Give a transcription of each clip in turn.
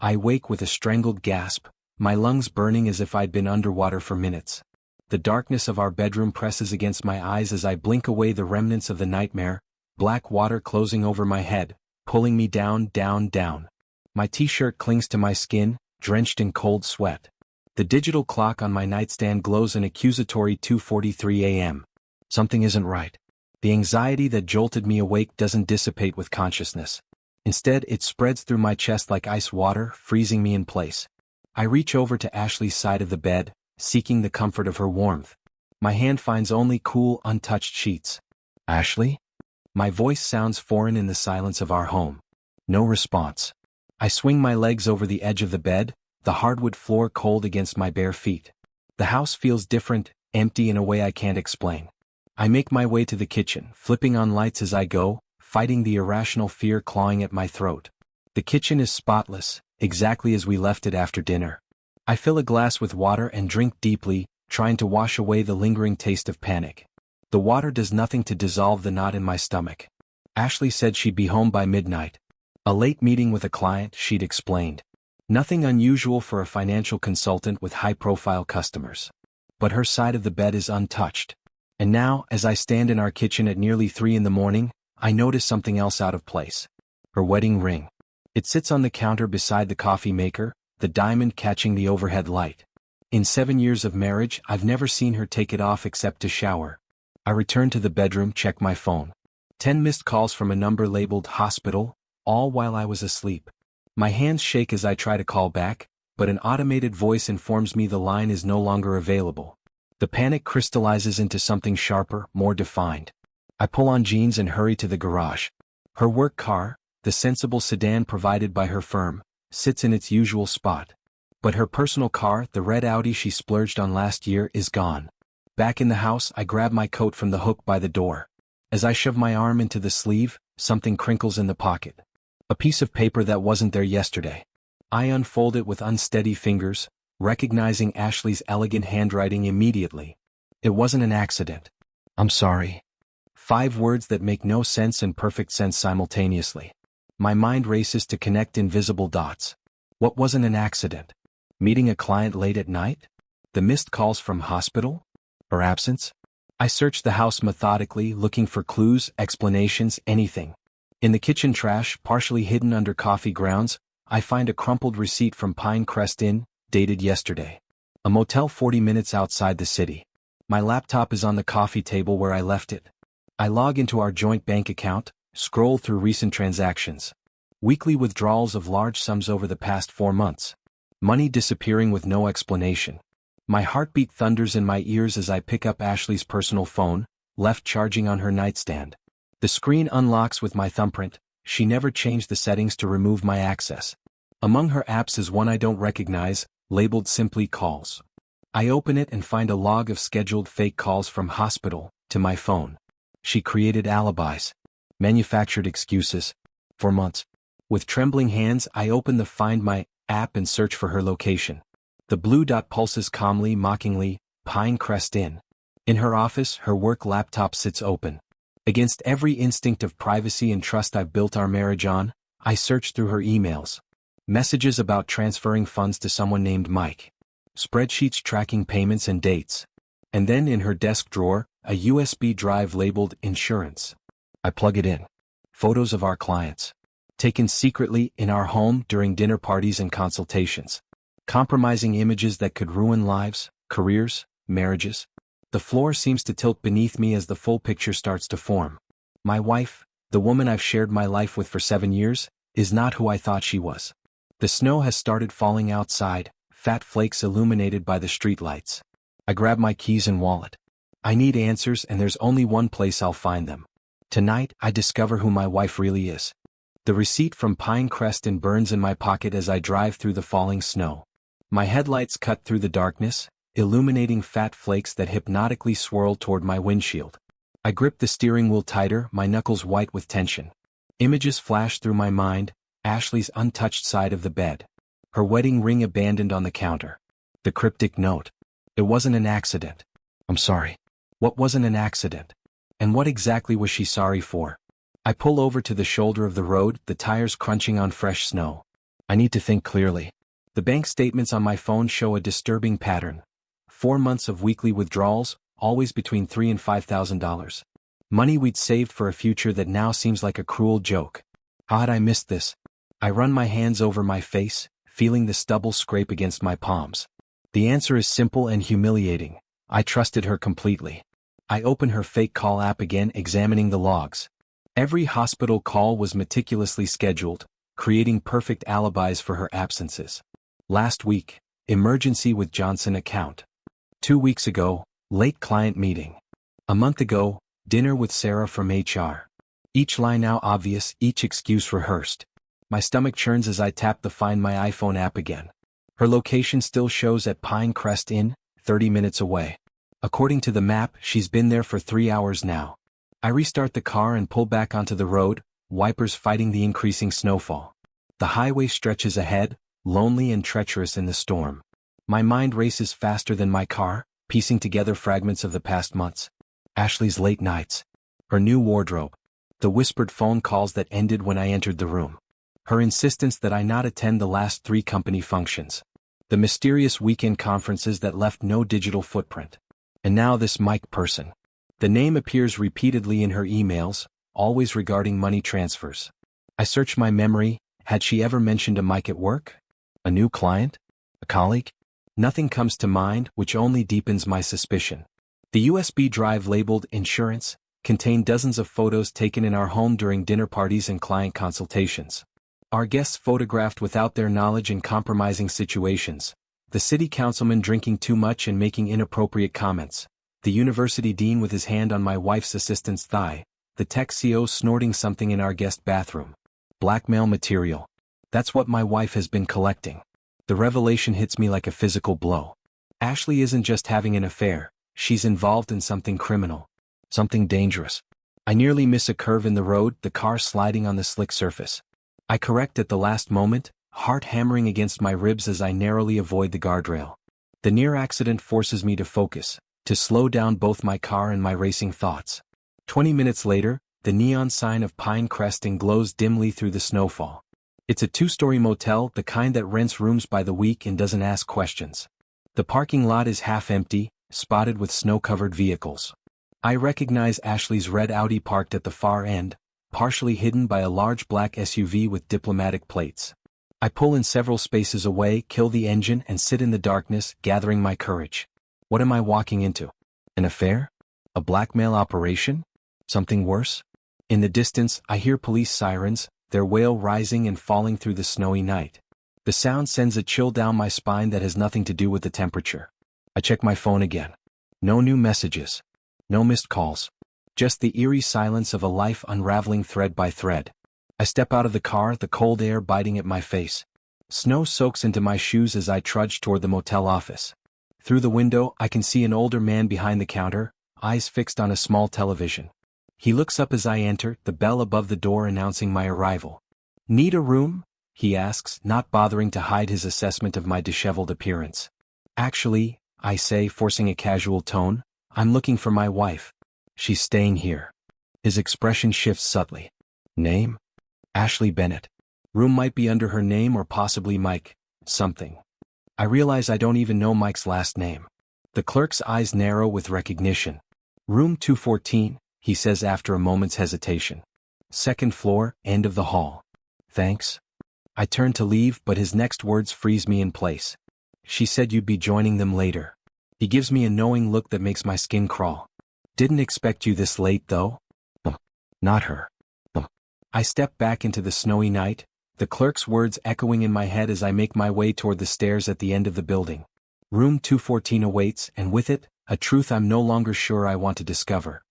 I wake with a strangled gasp, my lungs burning as if I'd been underwater for minutes. The darkness of our bedroom presses against my eyes as I blink away the remnants of the nightmare, black water closing over my head, pulling me down, down, down. My t-shirt clings to my skin, drenched in cold sweat. The digital clock on my nightstand glows an accusatory 2:43 a.m. Something isn't right. The anxiety that jolted me awake doesn't dissipate with consciousness. Instead, it spreads through my chest like ice water, freezing me in place. I reach over to Ashley's side of the bed, seeking the comfort of her warmth. My hand finds only cool, untouched sheets. "Ashley?" My voice sounds foreign in the silence of our home. No response. I swing my legs over the edge of the bed, the hardwood floor cold against my bare feet. The house feels different, empty in a way I can't explain. I make my way to the kitchen, flipping on lights as I go, fighting the irrational fear clawing at my throat. The kitchen is spotless, exactly as we left it after dinner. I fill a glass with water and drink deeply, trying to wash away the lingering taste of panic. The water does nothing to dissolve the knot in my stomach. Ashley said she'd be home by midnight. A late meeting with a client, she'd explained. Nothing unusual for a financial consultant with high-profile customers. But her side of the bed is untouched. And now, as I stand in our kitchen at nearly 3 in the morning, I notice something else out of place. Her wedding ring. It sits on the counter beside the coffee maker, the diamond catching the overhead light. In 7 years of marriage, I've never seen her take it off except to shower. I return to the bedroom, check my phone. 10 missed calls from a number labeled hospital, all while I was asleep. My hands shake as I try to call back, but an automated voice informs me the line is no longer available. The panic crystallizes into something sharper, more defined. I pull on jeans and hurry to the garage. Her work car, the sensible sedan provided by her firm, sits in its usual spot. But her personal car, the red Audi she splurged on last year, is gone. Back in the house, I grab my coat from the hook by the door. As I shove my arm into the sleeve, something crinkles in the pocket. A piece of paper that wasn't there yesterday. I unfold it with unsteady fingers, recognizing Ashley's elegant handwriting immediately. It wasn't an accident. "I'm sorry." 5 words that make no sense and perfect sense simultaneously. My mind races to connect invisible dots. What wasn't an accident? Meeting a client late at night? The missed calls from hospital? Her absence? I search the house methodically, looking for clues, explanations, anything. In the kitchen trash, partially hidden under coffee grounds, I find a crumpled receipt from Pinecrest Inn, dated yesterday. A motel 40 minutes outside the city. My laptop is on the coffee table where I left it. I log into our joint bank account, scroll through recent transactions. Weekly withdrawals of large sums over the past 4 months. Money disappearing with no explanation. My heartbeat thunders in my ears as I pick up Ashley's personal phone, left charging on her nightstand. The screen unlocks with my thumbprint. She never changed the settings to remove my access. Among her apps is one I don't recognize, labeled simply Calls. I open it and find a log of scheduled fake calls from hospital to my phone. She created alibis, manufactured excuses, for months. With trembling hands, I open the Find My app and search for her location. The blue dot pulses calmly, mockingly, Pinecrest Inn. In her office, her work laptop sits open. Against every instinct of privacy and trust I've built our marriage on, I search through her emails. Messages about transferring funds to someone named Mike. Spreadsheets tracking payments and dates. And then in her desk drawer, a USB drive labeled Insurance. I plug it in. Photos of our clients. Taken secretly in our home during dinner parties and consultations. Compromising images that could ruin lives, careers, marriages. The floor seems to tilt beneath me as the full picture starts to form. My wife, the woman I've shared my life with for 7 years, is not who I thought she was. The snow has started falling outside, fat flakes illuminated by the streetlights. I grab my keys and wallet. I need answers, and there's only one place I'll find them. Tonight, I discover who my wife really is. The receipt from Pinecrest Inn burns in my pocket as I drive through the falling snow. My headlights cut through the darkness, illuminating fat flakes that hypnotically swirl toward my windshield. I grip the steering wheel tighter, my knuckles white with tension. Images flash through my mind, Ashley's untouched side of the bed. Her wedding ring abandoned on the counter. The cryptic note. It wasn't an accident. I'm sorry. What wasn't an accident? And what exactly was she sorry for? I pull over to the shoulder of the road, the tires crunching on fresh snow. I need to think clearly. The bank statements on my phone show a disturbing pattern. 4 months of weekly withdrawals, always between $3,000 and $5,000. Money we'd saved for a future that now seems like a cruel joke. How had I missed this? I run my hands over my face, feeling the stubble scrape against my palms. The answer is simple and humiliating. I trusted her completely. I open her fake call app again, examining the logs. Every hospital call was meticulously scheduled, creating perfect alibis for her absences. Last week, emergency with Johnson account. 2 weeks ago, late client meeting. A month ago, dinner with Sarah from HR. Each lie now obvious, each excuse rehearsed. My stomach churns as I tap the Find My iPhone app again. Her location still shows at Pinecrest Inn, 30 minutes away. According to the map, she's been there for 3 hours now. I restart the car and pull back onto the road, wipers fighting the increasing snowfall. The highway stretches ahead, lonely and treacherous in the storm. My mind races faster than my car, piecing together fragments of the past months. Ashley's late nights. Her new wardrobe. The whispered phone calls that ended when I entered the room. Her insistence that I not attend the last 3 company functions. The mysterious weekend conferences that left no digital footprint. And now this Mike person. The name appears repeatedly in her emails, always regarding money transfers. I search my memory. Had she ever mentioned a Mike at work? A new client? A colleague? Nothing comes to mind, which only deepens my suspicion. The USB drive labeled Insurance contained dozens of photos taken in our home during dinner parties and client consultations. Our guests photographed without their knowledge in compromising situations. The city councilman drinking too much and making inappropriate comments. The university dean with his hand on my wife's assistant's thigh. The tech CEO snorting something in our guest bathroom. Blackmail material. That's what my wife has been collecting. The revelation hits me like a physical blow. Ashley isn't just having an affair, she's involved in something criminal. Something dangerous. I nearly miss a curve in the road, the car sliding on the slick surface. I correct at the last moment, heart hammering against my ribs as I narrowly avoid the guardrail. The near accident forces me to focus, to slow down both my car and my racing thoughts. 20 minutes later, the neon sign of Pinecrest Inn glows dimly through the snowfall. It's a 2-story motel, the kind that rents rooms by the week and doesn't ask questions. The parking lot is half empty, spotted with snow-covered vehicles. I recognize Ashley's red Audi parked at the far end, partially hidden by a large black SUV with diplomatic plates. I pull in several spaces away, kill the engine, and sit in the darkness, gathering my courage. What am I walking into? An affair? A blackmail operation? Something worse? In the distance, I hear police sirens, their wail rising and falling through the snowy night. The sound sends a chill down my spine that has nothing to do with the temperature. I check my phone again. No new messages. No missed calls. Just the eerie silence of a life unraveling thread by thread. I step out of the car, the cold air biting at my face. Snow soaks into my shoes as I trudge toward the motel office. Through the window, I can see an older man behind the counter, eyes fixed on a small television. He looks up as I enter, the bell above the door announcing my arrival. "Need a room?" he asks, not bothering to hide his assessment of my disheveled appearance. "Actually," I say, forcing a casual tone, "I'm looking for my wife. She's staying here." His expression shifts subtly. "Name? Ashley Bennett. Room might be under her name or possibly Mike, something." I realize I don't even know Mike's last name. The clerk's eyes narrow with recognition. "Room 214, he says after a moment's hesitation. "Second floor, end of the hall." "Thanks." I turn to leave, but his next words freeze me in place. "She said you'd be joining them later." He gives me a knowing look that makes my skin crawl. "Didn't expect you this late, though." Not her. I step back into the snowy night, the clerk's words echoing in my head as I make my way toward the stairs at the end of the building. Room 214 awaits, and with it, a truth I'm no longer sure I want to discover.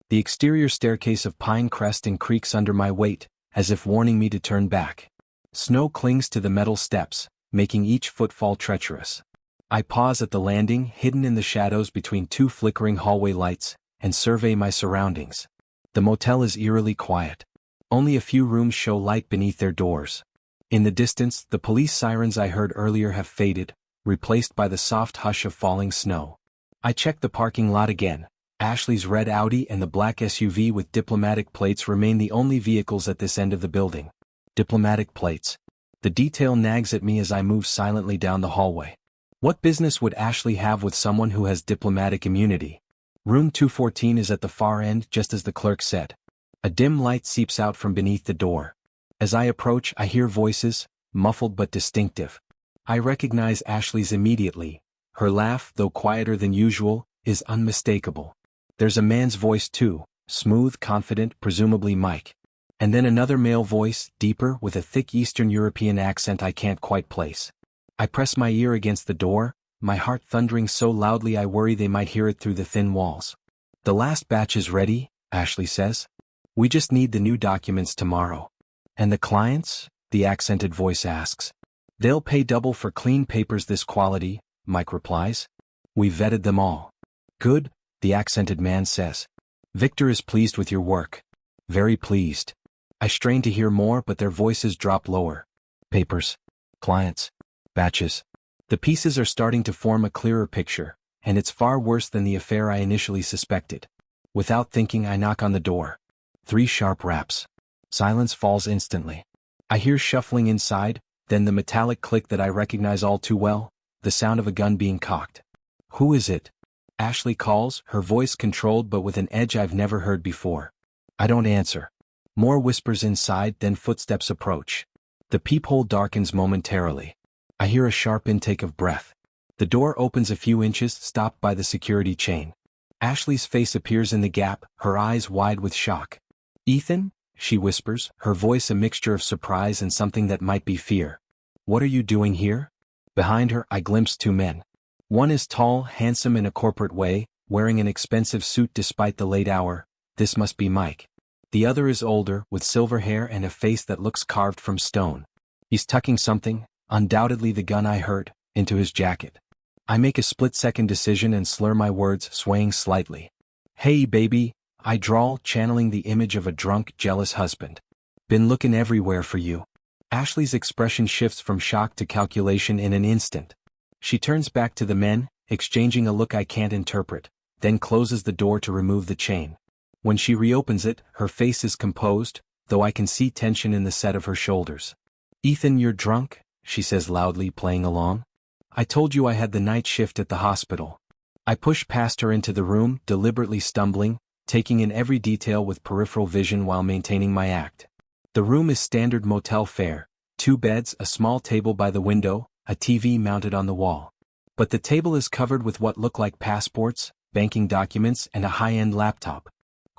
The exterior staircase of Pinecrest Inn creaks under my weight, as if warning me to turn back. Snow clings to the metal steps, making each footfall treacherous. I pause at the landing, hidden in the shadows between 2 flickering hallway lights, and survey my surroundings. The motel is eerily quiet. Only a few rooms show light beneath their doors. In the distance, the police sirens I heard earlier have faded, replaced by the soft hush of falling snow. I check the parking lot again. Ashley's red Audi and the black SUV with diplomatic plates remain the only vehicles at this end of the building. Diplomatic plates. The detail nags at me as I move silently down the hallway. What business would Ashley have with someone who has diplomatic immunity? Room 214 is at the far end, just as the clerk said. A dim light seeps out from beneath the door. As I approach, I hear voices, muffled but distinctive. I recognize Ashley's immediately. Her laugh, though quieter than usual, is unmistakable. There's a man's voice too, smooth, confident, presumably Mike. And then another male voice, deeper, with a thick Eastern European accent I can't quite place. I press my ear against the door, my heart thundering so loudly I worry they might hear it through the thin walls. "The last batch is ready," Ashley says. "We just need the new documents tomorrow." "And the clients?" the accented voice asks. "They'll pay double for clean papers this quality," Mike replies. "We vetted them all." "Good," the accented man says. "Victor is pleased with your work." "Very pleased." I strain to hear more, but their voices drop lower. "Papers. Clients. Batches." The pieces are starting to form a clearer picture, and it's far worse than the affair I initially suspected. Without thinking, I knock on the door. 3 sharp raps. Silence falls instantly. I hear shuffling inside, then the metallic click that I recognize all too well, the sound of a gun being cocked. "Who is it?" Ashley calls, her voice controlled but with an edge I've never heard before. I don't answer. More whispers inside, then footsteps approach. The peephole darkens momentarily. I hear a sharp intake of breath. The door opens a few inches, stopped by the security chain. Ashley's face appears in the gap, her eyes wide with shock. "Ethan?" she whispers, her voice a mixture of surprise and something that might be fear. "What are you doing here?" Behind her, I glimpse 2 men. One is tall, handsome in a corporate way, wearing an expensive suit despite the late hour. This must be Mike. The other is older, with silver hair and a face that looks carved from stone. He's tucking something, undoubtedly the gun I heard, into his jacket. I make a split-second decision and slur my words, swaying slightly. "Hey, baby," I drawl, channeling the image of a drunk, jealous husband. "Been looking everywhere for you." Ashley's expression shifts from shock to calculation in an instant. She turns back to the men, exchanging a look I can't interpret, then closes the door to remove the chain. When she reopens it, her face is composed, though I can see tension in the set of her shoulders. "Ethan, you're drunk?" she says loudly, playing along. "I told you I had the night shift at the hospital." I push past her into the room, deliberately stumbling, taking in every detail with peripheral vision while maintaining my act. The room is standard motel fare: 2 beds, a small table by the window, a TV mounted on the wall. But the table is covered with what look like passports, banking documents, and a high-end laptop.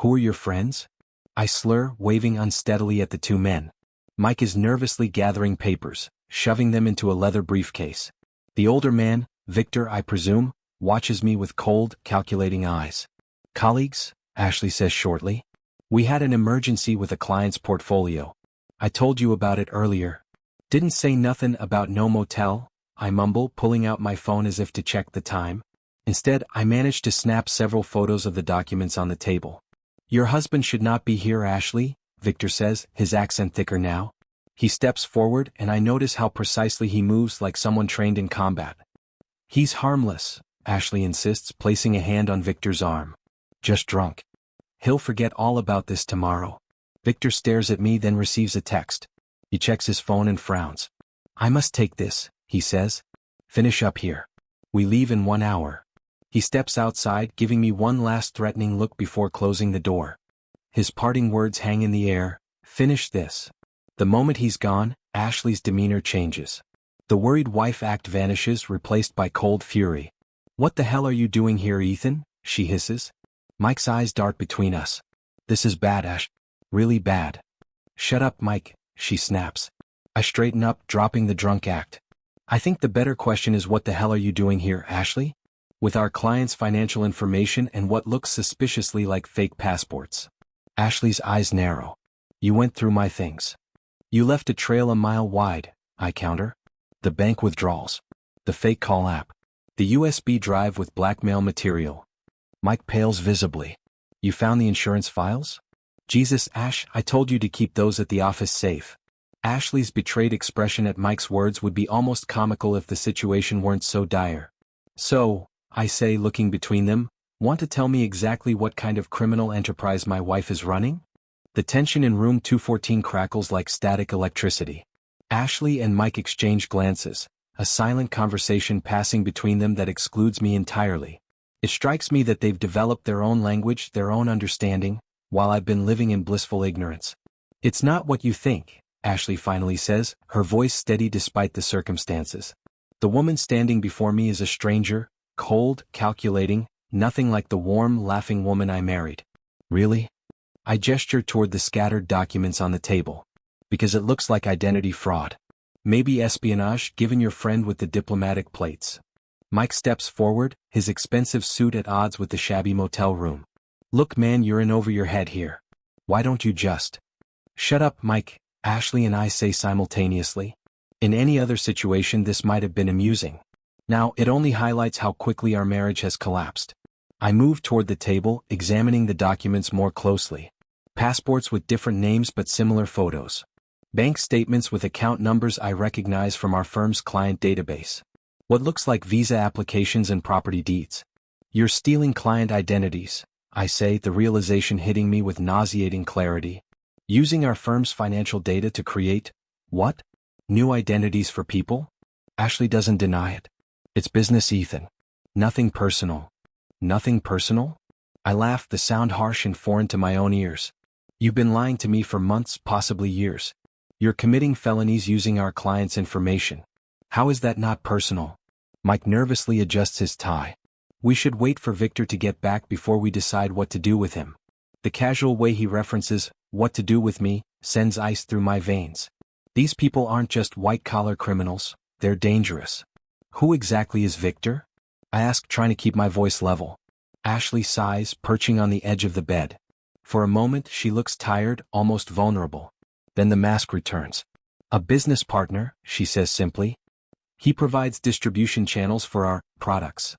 "Who are your friends?" I slur, waving unsteadily at the 2 men. Mike is nervously gathering papers, shoving them into a leather briefcase. The older man, Victor I presume, watches me with cold, calculating eyes. "Colleagues?" Ashley says shortly. "We had an emergency with a client's portfolio. I told you about it earlier." "Didn't say nothing about no motel," I mumble, pulling out my phone as if to check the time. Instead, I manage to snap several photos of the documents on the table. "Your husband should not be here, Ashley," Victor says, his accent thicker now. He steps forward, and I notice how precisely he moves, like someone trained in combat. "He's harmless," Ashley insists, placing a hand on Victor's arm. "Just drunk. He'll forget all about this tomorrow." Victor stares at me, then receives a text. He checks his phone and frowns. "I must take this," he says. "Finish up here. We leave in 1 hour." He steps outside, giving me one last threatening look before closing the door. His parting words hang in the air: "Finish this." The moment he's gone, Ashley's demeanor changes. The worried wife act vanishes, replaced by cold fury. "What the hell are you doing here, Ethan?" she hisses. Mike's eyes dart between us. "This is bad, Ash. Really bad." "Shut up, Mike," she snaps. I straighten up, dropping the drunk act. "I think the better question is, what the hell are you doing here, Ashley? With our client's financial information and what looks suspiciously like fake passports." Ashley's eyes narrow. "You went through my things. You left a trail a mile wide," I counter. "The bank withdrawals. The fake call app. The USB drive with blackmail material." Mike pales visibly. "You found the insurance files?" "Jesus, Ash, I told you to keep those at the office safe." Ashley's betrayed expression at Mike's words would be almost comical if the situation weren't so dire. "So," I say, looking between them, "want to tell me exactly what kind of criminal enterprise my wife is running?" The tension in room 214 crackles like static electricity. Ashley and Mike exchange glances, a silent conversation passing between them that excludes me entirely. It strikes me that they've developed their own language, their own understanding, while I've been living in blissful ignorance. "It's not what you think," Ashley finally says, her voice steady despite the circumstances. "The woman standing before me is a stranger, cold, calculating, nothing like the warm, laughing woman I married." "Really?" I gesture toward the scattered documents on the table. "Because it looks like identity fraud. Maybe espionage, given your friend with the diplomatic plates." Mike steps forward, his expensive suit at odds with the shabby motel room. "Look man, you're in over your head here. Why don't you just—" "Shut up, Mike," Ashley and I say simultaneously. In any other situation this might have been amusing. Now it only highlights how quickly our marriage has collapsed. I move toward the table, examining the documents more closely. Passports with different names but similar photos. Bank statements with account numbers I recognize from our firm's client database. What looks like visa applications and property deeds. "You're stealing client identities," I say, the realization hitting me with nauseating clarity. "Using our firm's financial data to create, what? New identities for people?" Ashley doesn't deny it. "It's business, Ethan. Nothing personal." "Nothing personal?" I laugh, the sound harsh and foreign to my own ears. "You've been lying to me for months, possibly years. You're committing felonies using our clients' information. How is that not personal?" Mike nervously adjusts his tie. "We should wait for Victor to get back before we decide what to do with him." The casual way he references "what to do with me" sends ice through my veins. These people aren't just white-collar criminals, they're dangerous. "Who exactly is Victor?" I ask, trying to keep my voice level. Ashley sighs, perching on the edge of the bed. For a moment she looks tired, almost vulnerable. Then the mask returns. "A business partner," she says simply. "He provides distribution channels for our products."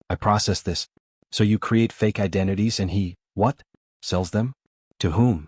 I process this. "So you create fake identities and he, what? Sells them? To whom?"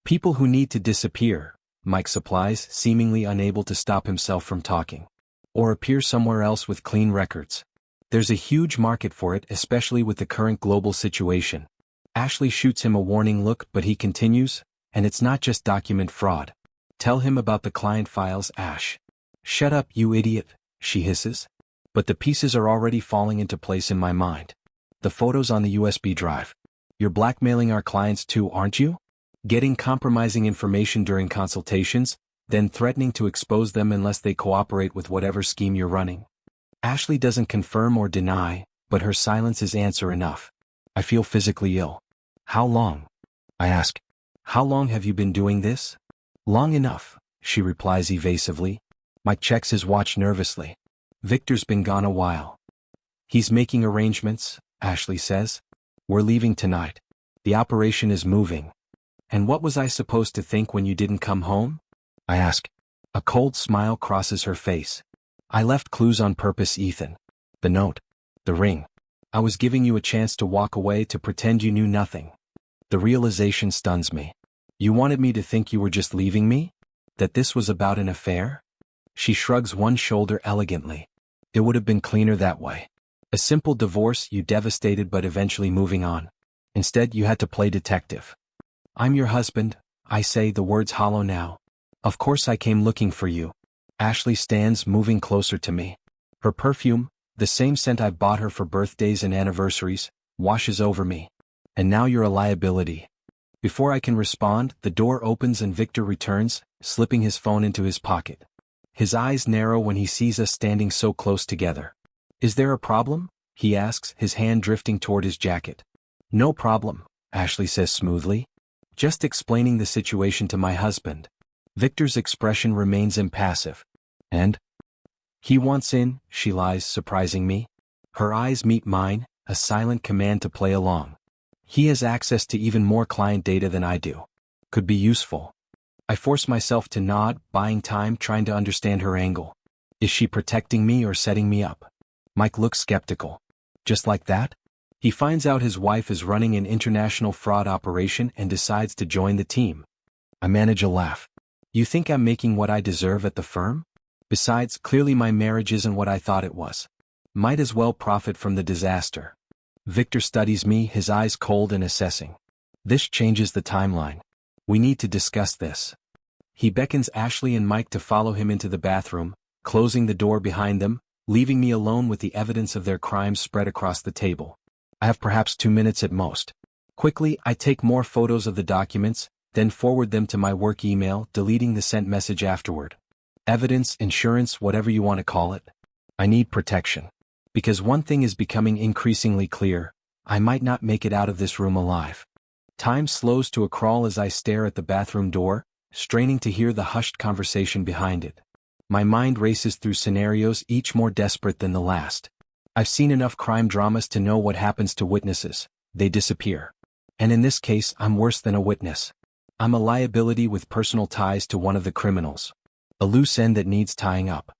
"People who need to disappear," Mike supplies, seemingly unable to stop himself from talking. "Or appear somewhere else with clean records. There's a huge market for it, especially with the current global situation." Ashley shoots him a warning look, but he continues, "And it's not just document fraud. Tell him about the client files, Ash." "Shut up, you idiot," she hisses. But the pieces are already falling into place in my mind. The photos on the USB drive. "You're blackmailing our clients too, aren't you? Getting compromising information during consultations, then threatening to expose them unless they cooperate with whatever scheme you're running." Ashley doesn't confirm or deny, but her silence is answer enough. I feel physically ill. "How long?" I ask. "How long have you been doing this?" "Long enough," she replies evasively. Mike checks his watch nervously. "Victor's been gone a while." "He's making arrangements," Ashley says. "We're leaving tonight. The operation is moving." "And what was I supposed to think when you didn't come home?" I ask. A cold smile crosses her face. "I left clues on purpose, Ethan. The note. The ring. I was giving you a chance to walk away, to pretend you knew nothing." The realization stuns me. "You wanted me to think you were just leaving me? That this was about an affair?" She shrugs one shoulder elegantly. "It would have been cleaner that way. A simple divorce, you devastated but eventually moving on. Instead you had to play detective." "I'm your husband," I say, the words hollow now. "Of course I came looking for you." Ashley stands, moving closer to me. Her perfume, the same scent I've bought her for birthdays and anniversaries, washes over me. "And now you're a liability." Before I can respond, the door opens and Victor returns, slipping his phone into his pocket. His eyes narrow when he sees us standing so close together. "Is there a problem?" he asks, his hand drifting toward his jacket. "No problem," Ashley says smoothly. "Just explaining the situation to my husband." Victor's expression remains impassive. "And?" "He wants in," she lies, surprising me. Her eyes meet mine, a silent command to play along. "He has access to even more client data than I do. Could be useful." I force myself to nod, buying time, trying to understand her angle. Is she protecting me or setting me up? Mike looks skeptical. "Just like that?" He finds out his wife is running an international fraud operation and decides to join the team. I manage a laugh. "You think I'm making what I deserve at the firm? Besides, clearly my marriage isn't what I thought it was. Might as well profit from the disaster." Victor studies me, his eyes cold and assessing. "This changes the timeline. We need to discuss this." He beckons Ashley and Mike to follow him into the bathroom, closing the door behind them, leaving me alone with the evidence of their crimes spread across the table. I have perhaps 2 minutes at most. Quickly, I take more photos of the documents, then forward them to my work email, deleting the sent message afterward. Evidence, insurance, whatever you want to call it. I need protection. Because one thing is becoming increasingly clear: I might not make it out of this room alive. Time slows to a crawl as I stare at the bathroom door, straining to hear the hushed conversation behind it. My mind races through scenarios, each more desperate than the last. I've seen enough crime dramas to know what happens to witnesses: they disappear. And in this case, I'm worse than a witness. I'm a liability with personal ties to one of the criminals. A loose end that needs tying up.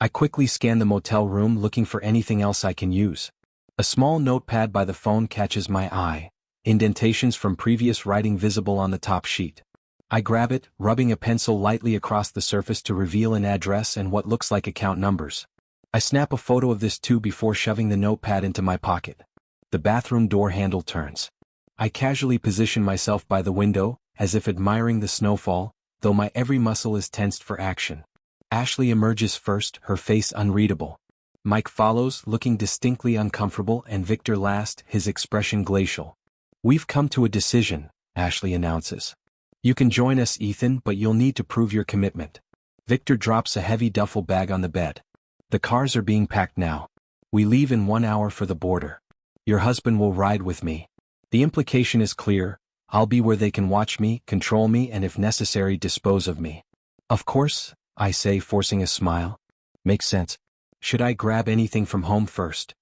I quickly scan the motel room, looking for anything else I can use. A small notepad by the phone catches my eye, indentations from previous writing visible on the top sheet. I grab it, rubbing a pencil lightly across the surface to reveal an address and what looks like account numbers. I snap a photo of this too before shoving the notepad into my pocket. The bathroom door handle turns. I casually position myself by the window, as if admiring the snowfall, though my every muscle is tensed for action. Ashley emerges first, her face unreadable. Mike follows, looking distinctly uncomfortable, and Victor last, his expression glacial. "We've come to a decision," Ashley announces. "You can join us, Ethan, but you'll need to prove your commitment." Victor drops a heavy duffel bag on the bed. "The cars are being packed now. We leave in 1 hour for the border. Your husband will ride with me. The implication is clear: I'll be where they can watch me, control me, and if necessary dispose of me." "Of course," I say, forcing a smile. "Makes sense. Should I grab anything from home first?"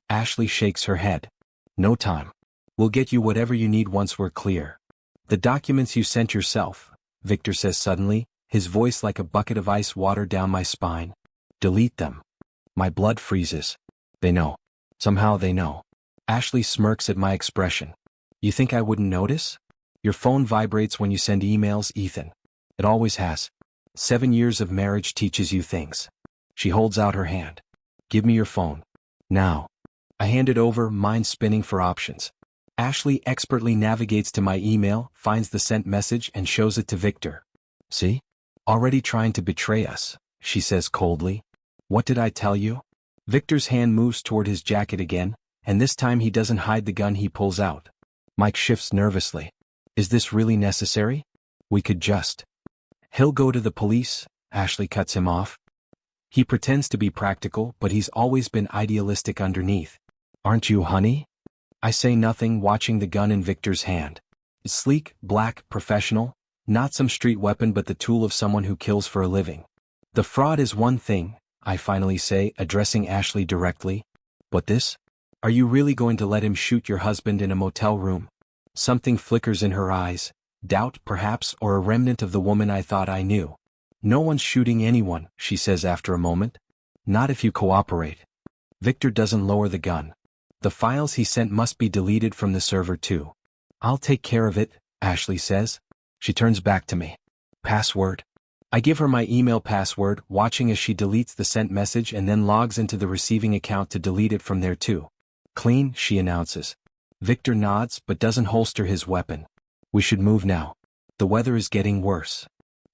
Ashley shakes her head. "No time. We'll get you whatever you need once we're clear." "The documents you sent yourself," Victor says suddenly, his voice like a bucket of ice water down my spine. "Delete them." My blood freezes. They know. Somehow they know. Ashley smirks at my expression. "You think I wouldn't notice? Your phone vibrates when you send emails, Ethan. It always has. 7 years of marriage teaches you things." She holds out her hand. "Give me your phone. Now." I hand it over, mind spinning for options. Ashley expertly navigates to my email, finds the sent message, and shows it to Victor. "See? Already trying to betray us," she says coldly. "What did I tell you?" Victor's hand moves toward his jacket again, and this time he doesn't hide the gun he pulls out. Mike shifts nervously. "Is this really necessary? We could just—" "He'll go to the police," Ashley cuts him off. He pretends to be practical, but he's always been idealistic underneath. "Aren't you, honey?" I say nothing, watching the gun in Victor's hand. It's sleek, black, professional, not some street weapon but the tool of someone who kills for a living. "The fraud is one thing," I finally say, addressing Ashley directly. "But this? Are you really going to let him shoot your husband in a motel room?" Something flickers in her eyes, doubt perhaps, or a remnant of the woman I thought I knew. "No one's shooting anyone," she says after a moment. "Not if you cooperate." Victor doesn't lower the gun. "The files he sent must be deleted from the server too." "I'll take care of it," Ashley says. She turns back to me. "Password?" I give her my email password, watching as she deletes the sent message and then logs into the receiving account to delete it from there too. "Clean," she announces. Victor nods but doesn't holster his weapon. "We should move now. The weather is getting worse."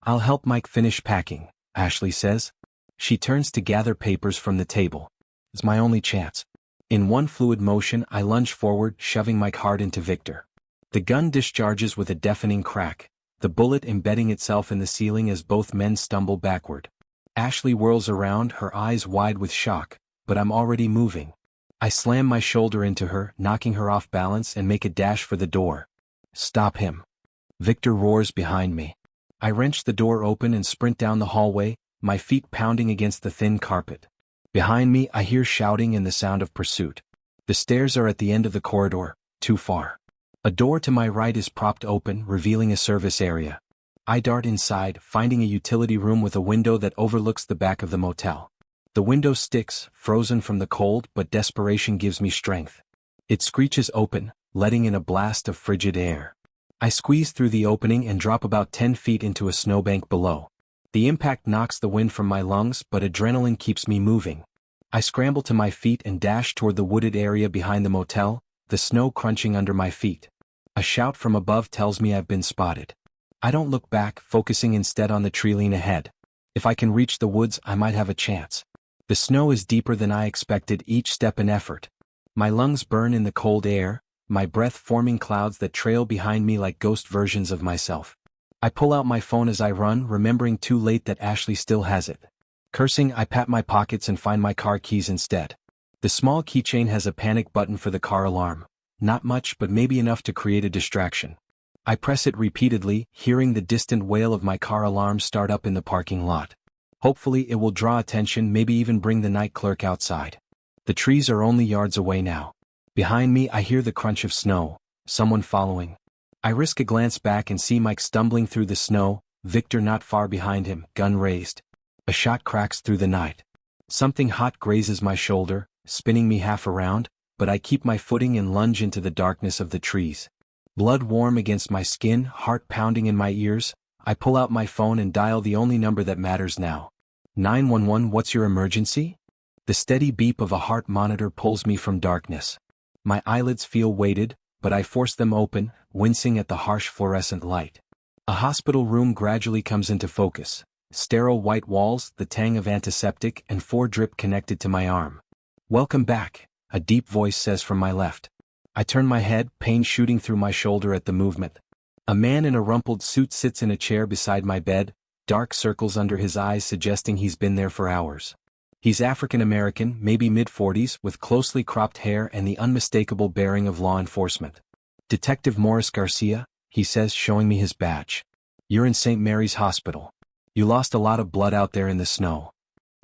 "I'll help Mike finish packing," Ashley says. She turns to gather papers from the table. It's my only chance. In one fluid motion, I lunge forward, shoving Mike hard into Victor. The gun discharges with a deafening crack, the bullet embedding itself in the ceiling as both men stumble backward. Ashley whirls around, her eyes wide with shock, but I'm already moving. I slam my shoulder into her, knocking her off balance, and make a dash for the door. "Stop him!" Victor roars behind me. I wrench the door open and sprint down the hallway, my feet pounding against the thin carpet. Behind me, I hear shouting and the sound of pursuit. The stairs are at the end of the corridor, too far. A door to my right is propped open, revealing a service area. I dart inside, finding a utility room with a window that overlooks the back of the motel. The window sticks, frozen from the cold, but desperation gives me strength. It screeches open, letting in a blast of frigid air. I squeeze through the opening and drop about 10 feet into a snowbank below. The impact knocks the wind from my lungs, but adrenaline keeps me moving. I scramble to my feet and dash toward the wooded area behind the motel, the snow crunching under my feet. A shout from above tells me I've been spotted. I don't look back, focusing instead on the tree line ahead. If I can reach the woods, I might have a chance. The snow is deeper than I expected, each step an effort. My lungs burn in the cold air, my breath forming clouds that trail behind me like ghost versions of myself. I pull out my phone as I run, remembering too late that Ashley still has it. Cursing, I pat my pockets and find my car keys instead. The small keychain has a panic button for the car alarm. Not much, but maybe enough to create a distraction. I press it repeatedly, hearing the distant wail of my car alarm start up in the parking lot. Hopefully it will draw attention, maybe even bring the night clerk outside. The trees are only yards away now. Behind me I hear the crunch of snow, someone following. I risk a glance back and see Mike stumbling through the snow, Victor not far behind him, gun raised. A shot cracks through the night. Something hot grazes my shoulder, spinning me half around, but I keep my footing and lunge into the darkness of the trees. Blood warm against my skin, heart pounding in my ears, I pull out my phone and dial the only number that matters now. 911, what's your emergency? The steady beep of a heart monitor pulls me from darkness. My eyelids feel weighted, but I force them open, wincing at the harsh fluorescent light. A hospital room gradually comes into focus. Sterile white walls, the tang of antiseptic, and 4 drip connected to my arm. Welcome back, a deep voice says from my left. I turn my head, pain shooting through my shoulder at the movement. A man in a rumpled suit sits in a chair beside my bed, dark circles under his eyes suggesting he's been there for hours. He's African American, maybe mid-40s, with closely cropped hair and the unmistakable bearing of law enforcement. Detective Morris Garcia, he says, showing me his badge. You're in St. Mary's Hospital. You lost a lot of blood out there in the snow.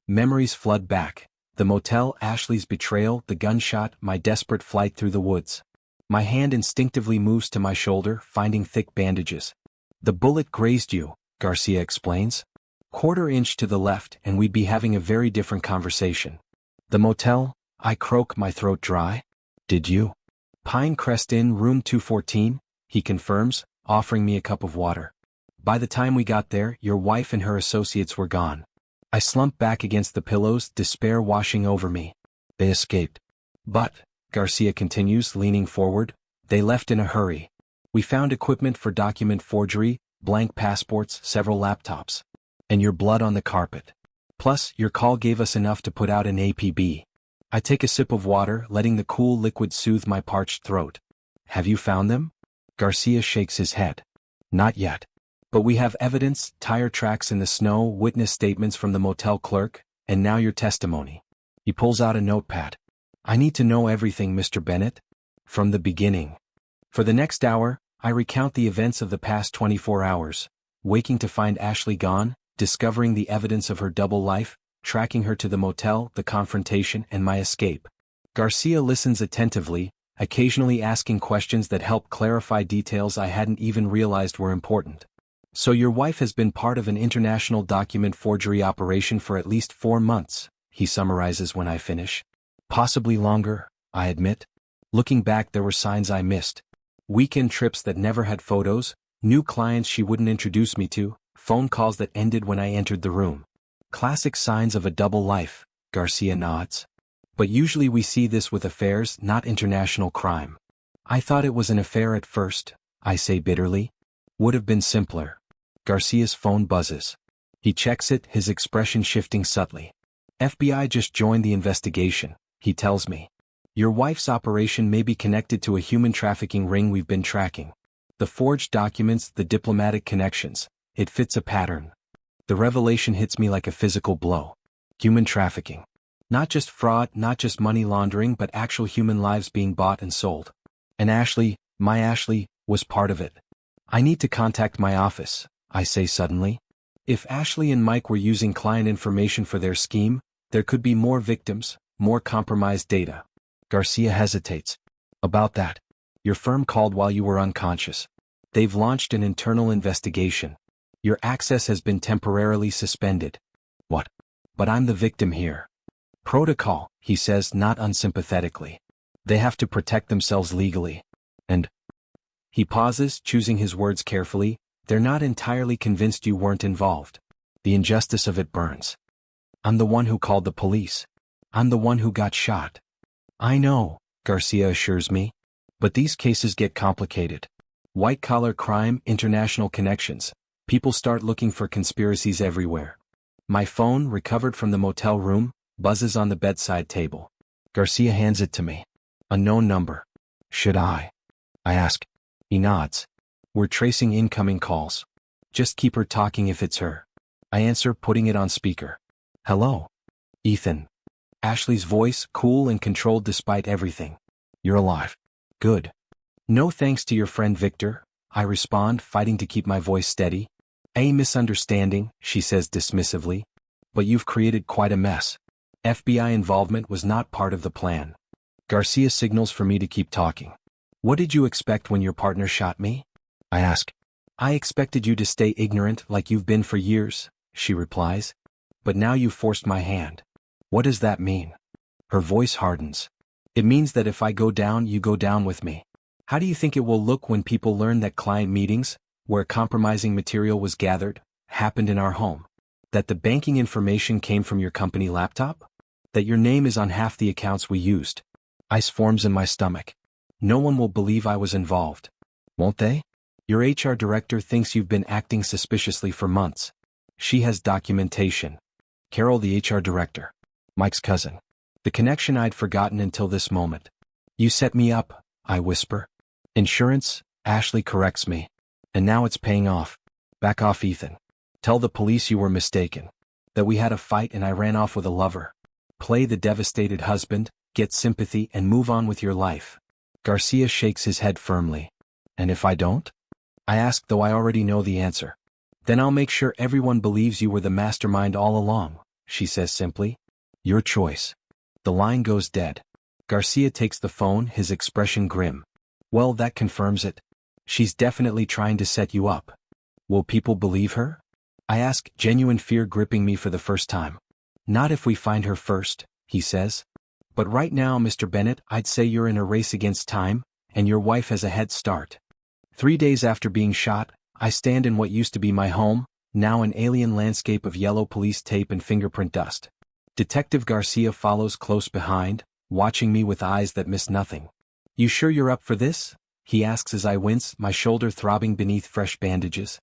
Memories flood back. The motel, Ashley's betrayal, the gunshot, my desperate flight through the woods. My hand instinctively moves to my shoulder, finding thick bandages. The bullet grazed you, Garcia explains. Quarter inch to the left and we'd be having a very different conversation. The motel? I croak, my throat dry. Did you? Pinecrest Inn, room 214, he confirms, offering me a cup of water. By the time we got there, your wife and her associates were gone. I slump back against the pillows, despair washing over me. They escaped. But, Garcia continues, leaning forward, they left in a hurry. We found equipment for document forgery, blank passports, several laptops. And your blood on the carpet. Plus, your call gave us enough to put out an APB. I take a sip of water, letting the cool liquid soothe my parched throat. Have you found them? Garcia shakes his head. Not yet. But we have evidence, tire tracks in the snow, witness statements from the motel clerk, and now your testimony. He pulls out a notepad. I need to know everything, Mr. Bennett. From the beginning. For the next hour, I recount the events of the past 24 hours, waking to find Ashley gone, discovering the evidence of her double life, tracking her to the motel, the confrontation, and my escape. Garcia listens attentively, occasionally asking questions that help clarify details I hadn't even realized were important. So your wife has been part of an international document forgery operation for at least 4 months, he summarizes when I finish. Possibly longer, I admit. Looking back, there were signs I missed. Weekend trips that never had photos, new clients she wouldn't introduce me to, phone calls that ended when I entered the room. Classic signs of a double life, Garcia nods. But usually we see this with affairs, not international crime. I thought it was an affair at first, I say bitterly. Would have been simpler. Garcia's phone buzzes. He checks it, his expression shifting subtly. FBI just joined the investigation, he tells me. Your wife's operation may be connected to a human trafficking ring we've been tracking. The forged documents, the diplomatic connections, it fits a pattern. The revelation hits me like a physical blow. Human trafficking. Not just fraud, not just money laundering, but actual human lives being bought and sold. And Ashley, my Ashley, was part of it. I need to contact my office, I say suddenly. If Ashley and Mike were using client information for their scheme, there could be more victims, more compromised data. Garcia hesitates. About that. Your firm called while you were unconscious. They've launched an internal investigation. Your access has been temporarily suspended. What? But I'm the victim here. Protocol, he says, not unsympathetically. They have to protect themselves legally. And he pauses, choosing his words carefully. They're not entirely convinced you weren't involved. The injustice of it burns. I'm the one who called the police. I'm the one who got shot. I know, Garcia assures me. But these cases get complicated. White-collar crime, international connections. People start looking for conspiracies everywhere. My phone, recovered from the motel room, buzzes on the bedside table. Garcia hands it to me. Unknown number. Should I ask? He nods. We're tracing incoming calls. Just keep her talking if it's her. I answer, putting it on speaker. Hello? Ethan. Ashley's voice, cool and controlled despite everything. You're alive. Good. No thanks to your friend Victor, I respond, fighting to keep my voice steady. A misunderstanding, she says dismissively. But you've created quite a mess. FBI involvement was not part of the plan. Garcia signals for me to keep talking. What did you expect when your partner shot me? I ask. I expected you to stay ignorant like you've been for years, she replies. But now you've forced my hand. What does that mean? Her voice hardens. It means that if I go down, you go down with me. How do you think it will look when people learn that client meetings, where compromising material was gathered, happened in our home? That the banking information came from your company laptop? That your name is on half the accounts we used? Ice forms in my stomach. No one will believe I was involved. Won't they? Your HR director thinks you've been acting suspiciously for months. She has documentation. Carol, the HR director. Mike's cousin. The connection I'd forgotten until this moment. You set me up, I whisper. Insurance, Ashley corrects me. And now it's paying off. Back off, Ethan. Tell the police you were mistaken. That we had a fight and I ran off with a lover. Play the devastated husband, get sympathy and move on with your life. Garcia shakes his head firmly. And if I don't? I ask, though I already know the answer. Then I'll make sure everyone believes you were the mastermind all along, she says simply. Your choice. The line goes dead. Garcia takes the phone, his expression grim. Well, that confirms it. She's definitely trying to set you up. Will people believe her? I ask, genuine fear gripping me for the first time. Not if we find her first, he says. But right now, Mr. Bennett, I'd say you're in a race against time, and your wife has a head start. 3 days after being shot, I stand in what used to be my home, now an alien landscape of yellow police tape and fingerprint dust. Detective Garcia follows close behind, watching me with eyes that miss nothing. You sure you're up for this? He asks as I wince, my shoulder throbbing beneath fresh bandages.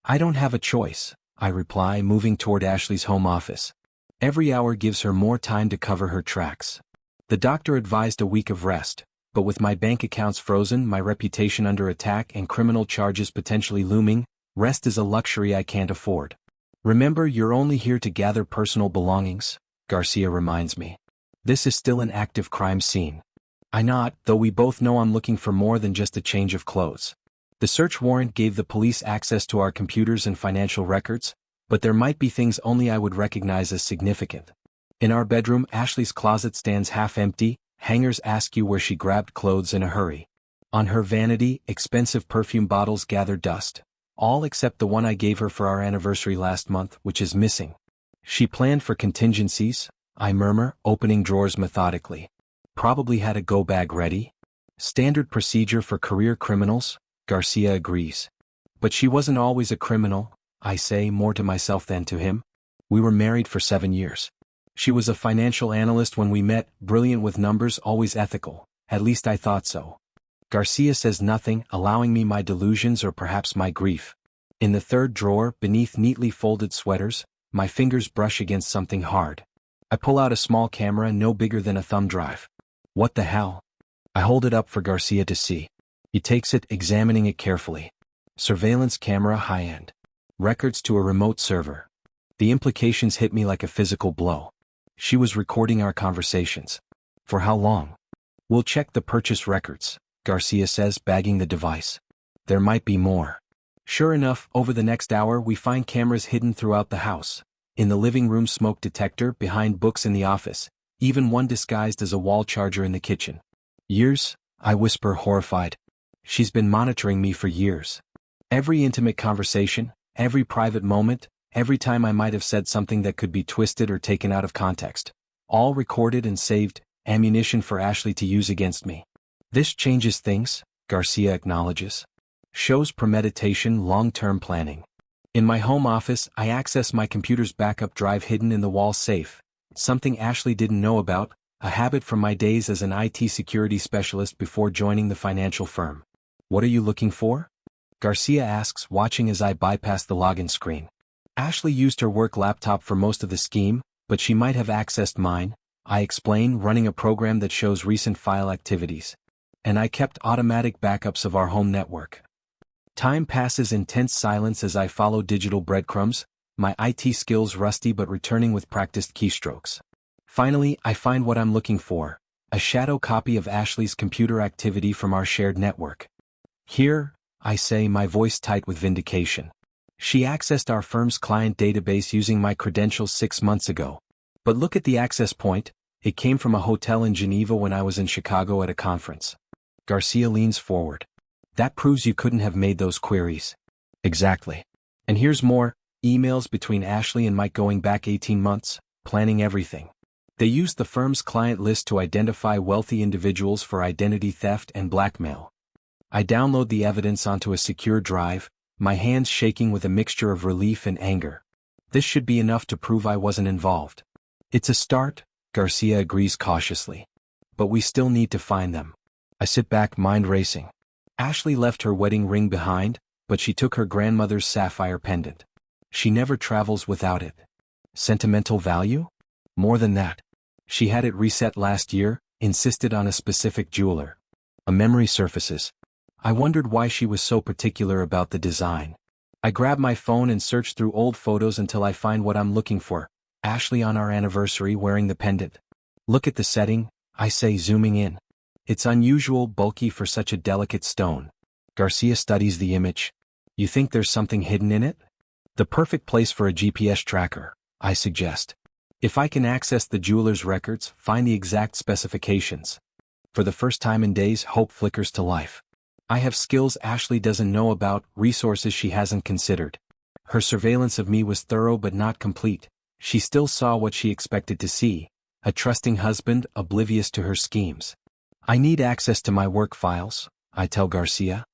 I don't have a choice, I reply, moving toward Ashley's home office. Every hour gives her more time to cover her tracks. The doctor advised a week of rest, but with my bank accounts frozen, my reputation under attack and criminal charges potentially looming, rest is a luxury I can't afford. Remember, you're only here to gather personal belongings, Garcia reminds me. This is still an active crime scene. I nod, though we both know I'm looking for more than just a change of clothes. The search warrant gave the police access to our computers and financial records, but there might be things only I would recognize as significant. In our bedroom, Ashley's closet stands half empty, hangers ask you where she grabbed clothes in a hurry. On her vanity, expensive perfume bottles gather dust, all except the one I gave her for our anniversary last month, which is missing. She planned for contingencies, I murmur, opening drawers methodically. Probably had a go-bag ready. Standard procedure for career criminals, Garcia agrees. But she wasn't always a criminal, I say, more to myself than to him. We were married for 7 years. She was a financial analyst when we met, brilliant with numbers, always ethical. At least I thought so. Garcia says nothing, allowing me my delusions or perhaps my grief. In the third drawer, beneath neatly folded sweaters, my fingers brush against something hard. I pull out a small camera no bigger than a thumb drive. What the hell? I hold it up for Garcia to see. He takes it, examining it carefully. Surveillance camera, high-end. Records to a remote server. The implications hit me like a physical blow. She was recording our conversations. For how long? We'll check the purchase records, Garcia says, bagging the device. There might be more. Sure enough, over the next hour we find cameras hidden throughout the house. In the living room, smoke detector, behind books in the office, even one disguised as a wall charger in the kitchen. Years? I whisper, horrified. She's been monitoring me for years. Every intimate conversation, every private moment, every time I might have said something that could be twisted or taken out of context. All recorded and saved, ammunition for Ashley to use against me. This changes things, Garcia acknowledges. Shows premeditation, long-term planning. In my home office, I access my computer's backup drive hidden in the wall safe. Something Ashley didn't know about, a habit from my days as an IT security specialist before joining the financial firm. What are you looking for? Garcia asks, watching as I bypass the login screen. Ashley used her work laptop for most of the scheme, but she might have accessed mine, I explain, running a program that shows recent file activities. And I kept automatic backups of our home network. Time passes in tense silence as I follow digital breadcrumbs, my IT skills rusty but returning with practiced keystrokes. Finally, I find what I'm looking for, a shadow copy of Ashley's computer activity from our shared network. Here, I say, my voice tight with vindication. She accessed our firm's client database using my credentials 6 months ago. But look at the access point, it came from a hotel in Geneva when I was in Chicago at a conference. Garcia leans forward. That proves you couldn't have made those queries. Exactly. And here's more, emails between Ashley and Mike going back 18 months, planning everything. They used the firm's client list to identify wealthy individuals for identity theft and blackmail. I download the evidence onto a secure drive, my hands shaking with a mixture of relief and anger. This should be enough to prove I wasn't involved. It's a start, Garcia agrees cautiously. But we still need to find them. I sit back, mind racing. Ashley left her wedding ring behind, but she took her grandmother's sapphire pendant. She never travels without it. Sentimental value? More than that. She had it reset last year, insisted on a specific jeweler. A memory surfaces. I wondered why she was so particular about the design. I grab my phone and search through old photos until I find what I'm looking for. Ashley on our anniversary wearing the pendant. Look at the setting, I say, zooming in. It's unusual, bulky for such a delicate stone. Garcia studies the image. You think there's something hidden in it? The perfect place for a GPS tracker, I suggest. If I can access the jeweler's records, find the exact specifications. For the first time in days, hope flickers to life. I have skills Ashley doesn't know about, resources she hasn't considered. Her surveillance of me was thorough but not complete. She still saw what she expected to see, a trusting husband oblivious to her schemes. I need access to my work files, I tell Garcia.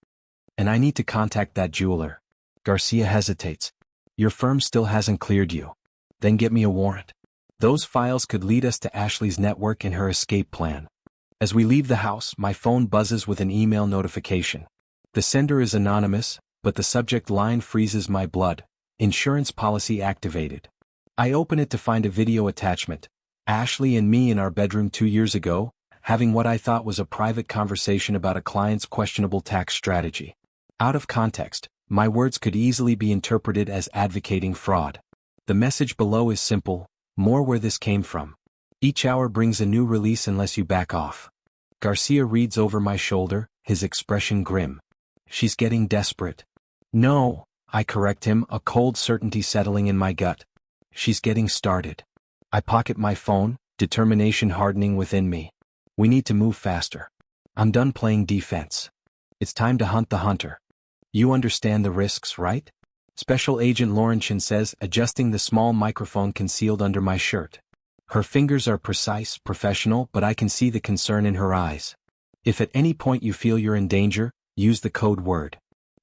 And I need to contact that jeweler. Garcia hesitates. Your firm still hasn't cleared you. Then get me a warrant. Those files could lead us to Ashley's network and her escape plan. As we leave the house, my phone buzzes with an email notification. The sender is anonymous, but the subject line freezes my blood. Insurance policy activated. I open it to find a video attachment. Ashley and me in our bedroom 2 years ago, having what I thought was a private conversation about a client's questionable tax strategy. Out of context, my words could easily be interpreted as advocating fraud. The message below is simple, more where this came from. Each hour brings a new release unless you back off. Garcia reads over my shoulder, his expression grim. She's getting desperate. No, I correct him, a cold certainty settling in my gut. She's getting started. I pocket my phone, determination hardening within me. We need to move faster. I'm done playing defense. It's time to hunt the hunter. You understand the risks, right? Special Agent Laurentian says, adjusting the small microphone concealed under my shirt. Her fingers are precise, professional, but I can see the concern in her eyes. If at any point you feel you're in danger, use the code word.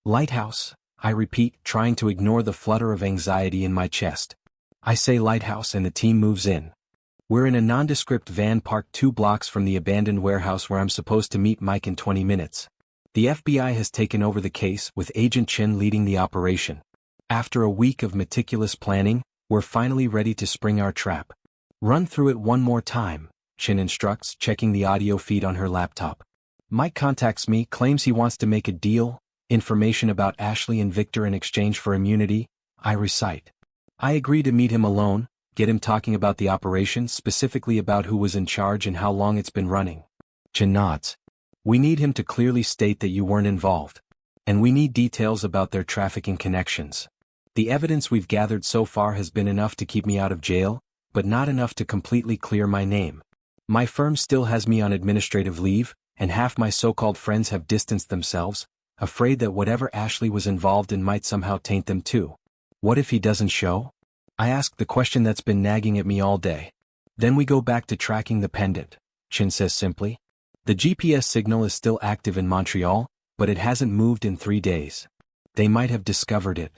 Lighthouse, I repeat, trying to ignore the flutter of anxiety in my chest. I say lighthouse and the team moves in. We're in a nondescript van parked 2 blocks from the abandoned warehouse where I'm supposed to meet Mike in 20 minutes. The FBI has taken over the case, with Agent Chin leading the operation. After a week of meticulous planning, we're finally ready to spring our trap. Run through it one more time, Chin instructs, checking the audio feed on her laptop. Mike contacts me, claims he wants to make a deal, information about Ashley and Victor in exchange for immunity, I recite. I agree to meet him alone, get him talking about the operation, specifically about who was in charge and how long it's been running. Chin nods. We need him to clearly state that you weren't involved. And we need details about their trafficking connections. The evidence we've gathered so far has been enough to keep me out of jail, but not enough to completely clear my name. My firm still has me on administrative leave, and half my so-called friends have distanced themselves, afraid that whatever Ashley was involved in might somehow taint them too. What if he doesn't show? I ask the question that's been nagging at me all day. Then we go back to tracking the pendant, Chin says simply. The GPS signal is still active in Montreal, but it hasn't moved in 3 days. They might have discovered it.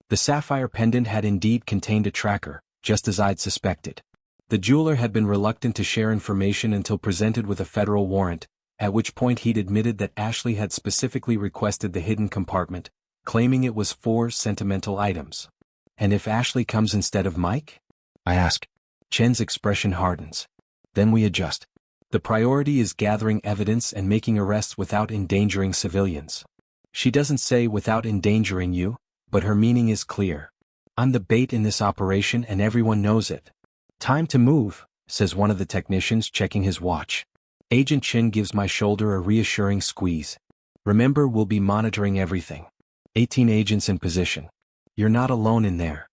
The sapphire pendant had indeed contained a tracker, just as I'd suspected. The jeweler had been reluctant to share information until presented with a federal warrant, at which point he'd admitted that Ashley had specifically requested the hidden compartment, claiming it was 4 sentimental items. And if Ashley comes instead of Mike? I ask. Chen's expression hardens. Then we adjust. The priority is gathering evidence and making arrests without endangering civilians. She doesn't say without endangering you, but her meaning is clear. I'm the bait in this operation and everyone knows it. Time to move, says one of the technicians checking his watch. Agent Chen gives my shoulder a reassuring squeeze. Remember, we'll be monitoring everything. 18 agents in position. You're not alone in there.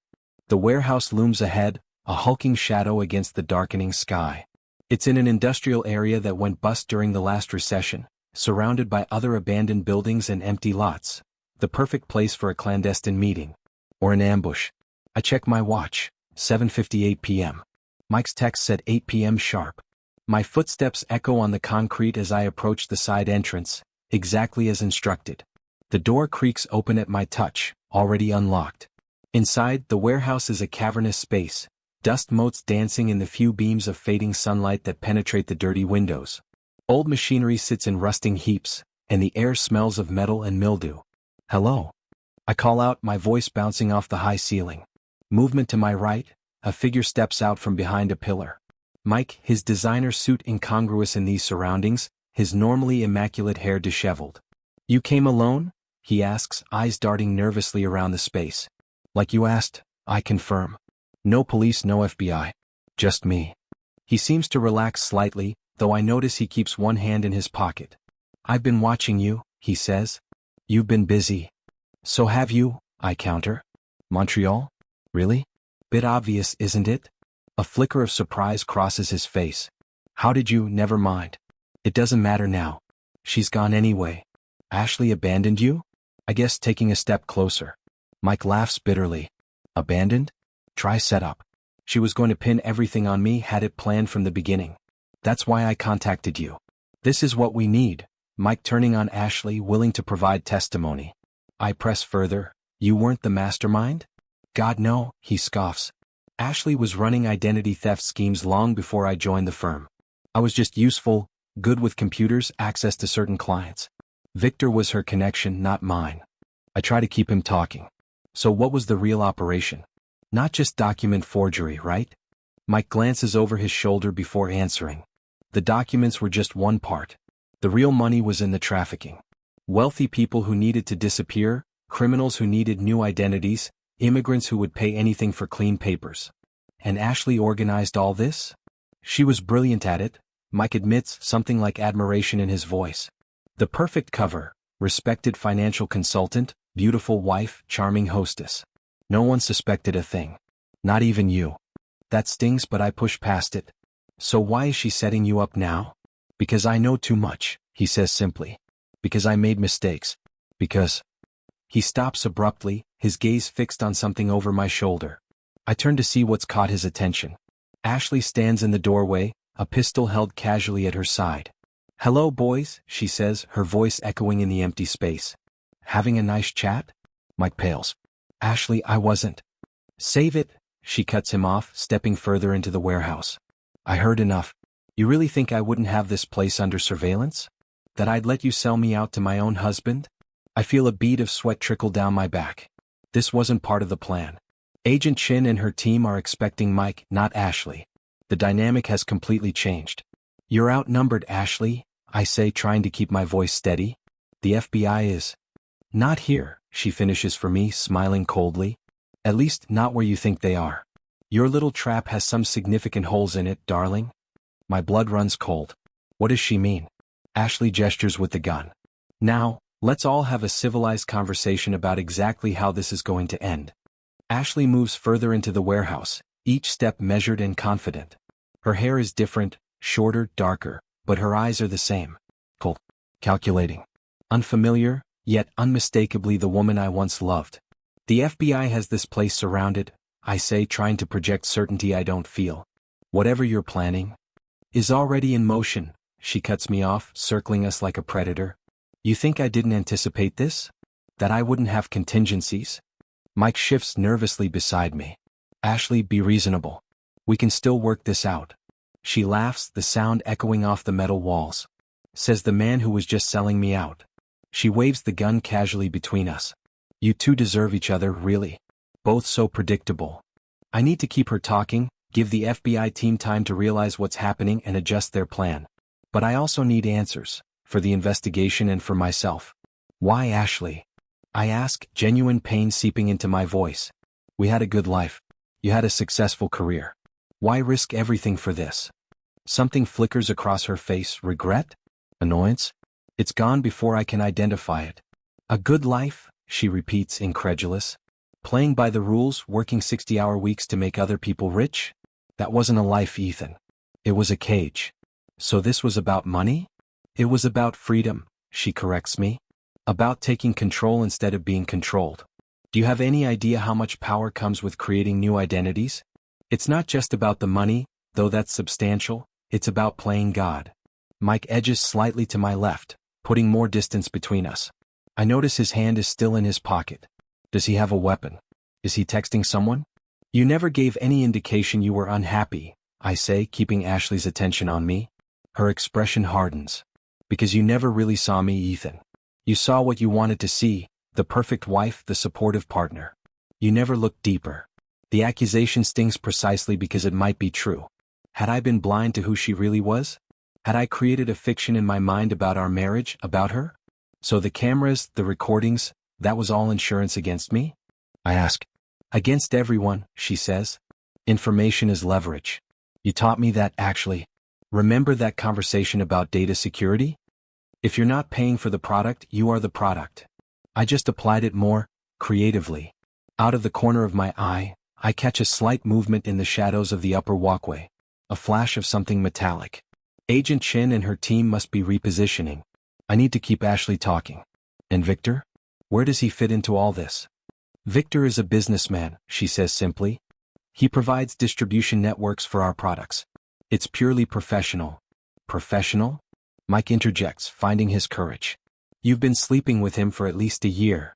The warehouse looms ahead, a hulking shadow against the darkening sky. It's in an industrial area that went bust during the last recession, surrounded by other abandoned buildings and empty lots. The perfect place for a clandestine meeting. Or an ambush. I check my watch. 7:58 p.m. Mike's text said 8 p.m. sharp. My footsteps echo on the concrete as I approach the side entrance, exactly as instructed. The door creaks open at my touch, already unlocked. Inside, the warehouse is a cavernous space, dust motes dancing in the few beams of fading sunlight that penetrate the dirty windows. Old machinery sits in rusting heaps, and the air smells of metal and mildew. Hello. I call out, my voice bouncing off the high ceiling. Movement to my right, a figure steps out from behind a pillar. Mike, his designer suit incongruous in these surroundings, his normally immaculate hair disheveled. You came alone? He asks, eyes darting nervously around the space. Like you asked, I confirm. No police, no FBI. Just me. He seems to relax slightly, though I notice he keeps one hand in his pocket. I've been watching you, he says. You've been busy. So have you, I counter. Montreal? Really? Bit obvious, isn't it? A flicker of surprise crosses his face. How did you? Never mind. It doesn't matter now. She's gone anyway. Ashley abandoned you? I guess, taking a step closer. Mike laughs bitterly. Abandoned? Try setup. She was going to pin everything on me, had it planned from the beginning. That's why I contacted you. This is what we need. Mike turning on Ashley, willing to provide testimony. I press further. You weren't the mastermind? God no, he scoffs. Ashley was running identity theft schemes long before I joined the firm. I was just useful, good with computers, access to certain clients. Victor was her connection, not mine. I try to keep him talking. So what was the real operation? Not just document forgery, right? Mike glances over his shoulder before answering. The documents were just one part. The real money was in the trafficking. Wealthy people who needed to disappear, criminals who needed new identities, immigrants who would pay anything for clean papers. And Ashley organized all this? She was brilliant at it, Mike admits, something like admiration in his voice. The perfect cover, respected financial consultant, beautiful wife, charming hostess. No one suspected a thing. Not even you. That stings, but I push past it. So why is she setting you up now? Because I know too much, he says simply. Because I made mistakes. Because... He stops abruptly, his gaze fixed on something over my shoulder. I turn to see what's caught his attention. Ashley stands in the doorway, a pistol held casually at her side. Hello, boys, she says, her voice echoing in the empty space. Having a nice chat? Mike pales. Ashley, I wasn't. Save it, she cuts him off, stepping further into the warehouse. I heard enough. You really think I wouldn't have this place under surveillance? That I'd let you sell me out to my own husband? I feel a bead of sweat trickle down my back. This wasn't part of the plan. Agent Chen and her team are expecting Mike, not Ashley. The dynamic has completely changed. You're outnumbered, Ashley, I say, trying to keep my voice steady. The FBI is not here, she finishes for me, smiling coldly. At least, not where you think they are. Your little trap has some significant holes in it, darling. My blood runs cold. What does she mean? Ashley gestures with the gun. Now, let's all have a civilized conversation about exactly how this is going to end. Ashley moves further into the warehouse, each step measured and confident. Her hair is different, shorter, darker, but her eyes are the same. Cold, calculating. Unfamiliar, yet unmistakably the woman I once loved. The FBI has this place surrounded, I say, trying to project certainty I don't feel. Whatever you're planning is already in motion, she cuts me off, circling us like a predator. You think I didn't anticipate this? That I wouldn't have contingencies? Mike shifts nervously beside me. Ashley, be reasonable. We can still work this out. She laughs, the sound echoing off the metal walls. Says the man who was just selling me out. She waves the gun casually between us. You two deserve each other, really. Both so predictable. I need to keep her talking, give the FBI team time to realize what's happening and adjust their plan. But I also need answers, for the investigation and for myself. Why Ashley? I ask, genuine pain seeping into my voice. We had a good life. You had a successful career. Why risk everything for this? Something flickers across her face. Regret? Annoyance? It's gone before I can identify it. A good life, she repeats, incredulous. Playing by the rules, working 60-hour weeks to make other people rich? That wasn't a life, Ethan. It was a cage. So this was about money? It was about freedom, she corrects me. About taking control instead of being controlled. Do you have any idea how much power comes with creating new identities? It's not just about the money, though that's substantial, it's about playing God. Mike edges slightly to my left, putting more distance between us. I notice his hand is still in his pocket. Does he have a weapon? Is he texting someone? You never gave any indication you were unhappy, I say, keeping Ashley's attention on me. Her expression hardens. Because you never really saw me, Ethan. You saw what you wanted to see, the perfect wife, the supportive partner. You never looked deeper. The accusation stings precisely because it might be true. Had I been blind to who she really was? Had I created a fiction in my mind about our marriage, about her? So the cameras, the recordings, that was all insurance against me? I ask. Against everyone, she says. Information is leverage. You taught me that, actually. Remember that conversation about data security? If you're not paying for the product, you are the product. I just applied it more creatively. Out of the corner of my eye, I catch a slight movement in the shadows of the upper walkway. A flash of something metallic. Agent Chin and her team must be repositioning. I need to keep Ashley talking. And Victor? Where does he fit into all this? Victor is a businessman, she says simply. He provides distribution networks for our products. It's purely professional. Professional? Mike interjects, finding his courage. You've been sleeping with him for at least a year.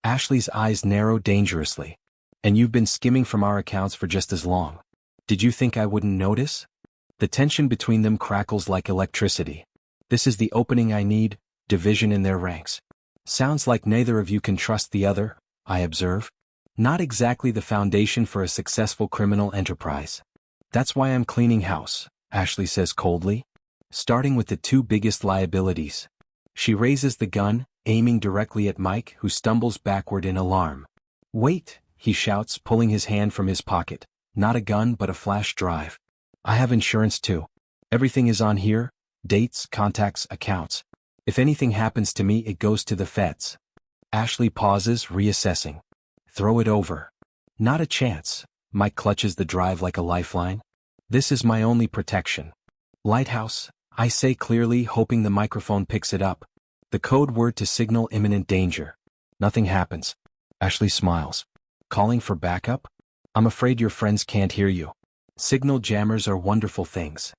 Ashley's eyes narrow dangerously. And you've been skimming from our accounts for just as long. Did you think I wouldn't notice? The tension between them crackles like electricity. This is the opening I need, division in their ranks. Sounds like neither of you can trust the other, I observe. Not exactly the foundation for a successful criminal enterprise. That's why I'm cleaning house, Ashley says coldly. Starting with the two biggest liabilities. She raises the gun, aiming directly at Mike, who stumbles backward in alarm. Wait, he shouts, pulling his hand from his pocket. Not a gun but a flash drive. I have insurance too. Everything is on here, dates, contacts, accounts. If anything happens to me, it goes to the feds. Ashley pauses, reassessing. Throw it over. Not a chance. Mike clutches the drive like a lifeline. This is my only protection. Lighthouse, I say clearly, hoping the microphone picks it up. The code word to signal imminent danger. Nothing happens. Ashley smiles. Calling for backup? I'm afraid your friends can't hear you. Signal jammers are wonderful things.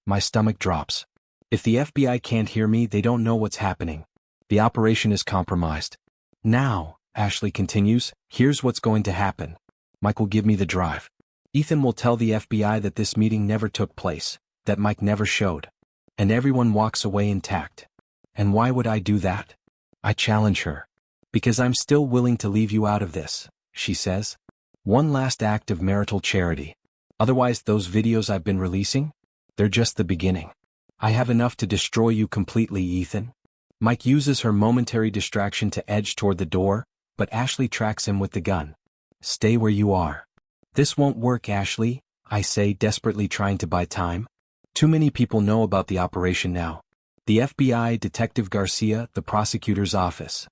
My stomach drops. If the FBI can't hear me, they don't know what's happening. The operation is compromised. Now, Ashley continues, here's what's going to happen. Mike will give me the drive. Ethan will tell the FBI that this meeting never took place, that Mike never showed. And everyone walks away intact. And why would I do that? I challenge her. Because I'm still willing to leave you out of this, she says. One last act of marital charity. Otherwise, those videos I've been releasing? They're just the beginning. I have enough to destroy you completely, Ethan. Mike uses her momentary distraction to edge toward the door, but Ashley tracks him with the gun. Stay where you are. This won't work, Ashley, I say, desperately trying to buy time. Too many people know about the operation now. The FBI, Detective Garcia, the prosecutor's office.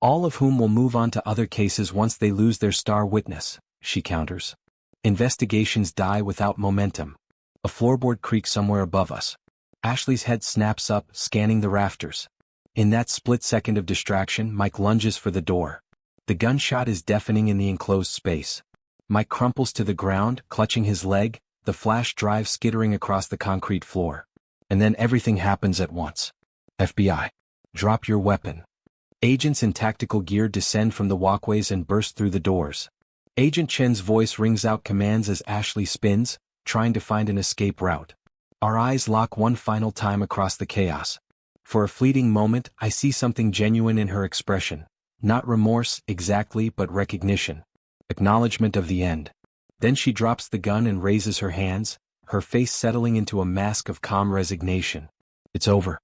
All of whom will move on to other cases once they lose their star witness, she counters. Investigations die without momentum. A floorboard creaks somewhere above us. Ashley's head snaps up, scanning the rafters. In that split second of distraction, Mike lunges for the door. The gunshot is deafening in the enclosed space. Mike crumples to the ground, clutching his leg, the flash drive skittering across the concrete floor. And then everything happens at once. FBI. Drop your weapon. Agents in tactical gear descend from the walkways and burst through the doors. Agent Chen's voice rings out commands as Ashley spins, trying to find an escape route. Our eyes lock one final time across the chaos. For a fleeting moment, I see something genuine in her expression. Not remorse, exactly, but recognition. Acknowledgement of the end. Then she drops the gun and raises her hands, her face settling into a mask of calm resignation. It's over.